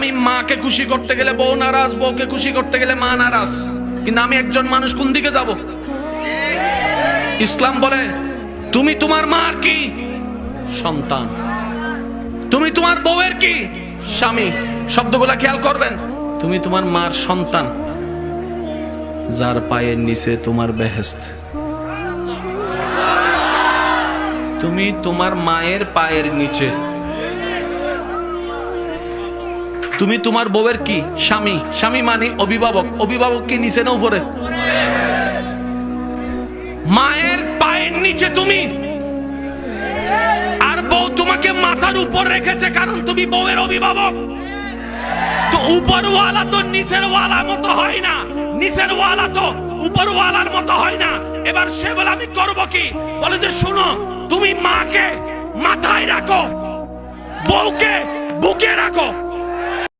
আমি মাকে খুশি করতে গেলে বউ নারাজ, বউকে খুশি করতে গেলে মা নারাজ। কিন্তু আমি একজন মানুষ, কোন দিকে যাব? ইসলাম বলে তুমি তোমার মার কি? সন্তান। তুমি তোমার বউয়ের কি? স্বামী। শব্দগুলা খেয়াল করবেন। তুমি তোমার মার সন্তান, যার পায়ের নিচে তোমার বেহেশত। তুমি তোমার মায়ের পায়ের নিচে। তুমি তোমার বউয়ের কি? স্বামী। স্বামী মানে অভিভাবক। অভিভাবক কি নিচে না উপরে? মায়ের পায়ের নিচে তুমি, আর বউ তোমাকে মাথার উপর রেখেছে, কারণ তুমি বউয়ের অভিভাবক। তো উপরওয়ালা তো নিচের ওয়ালার মতো হয় না, নিচের ওয়ালা তো উপরওয়ালার মতো হয় না। এবার সে বলে আমি করব কি? বলে যে শুনো, তুমি মাকে মাথায় রাখো, বউকে বুকে রাখো।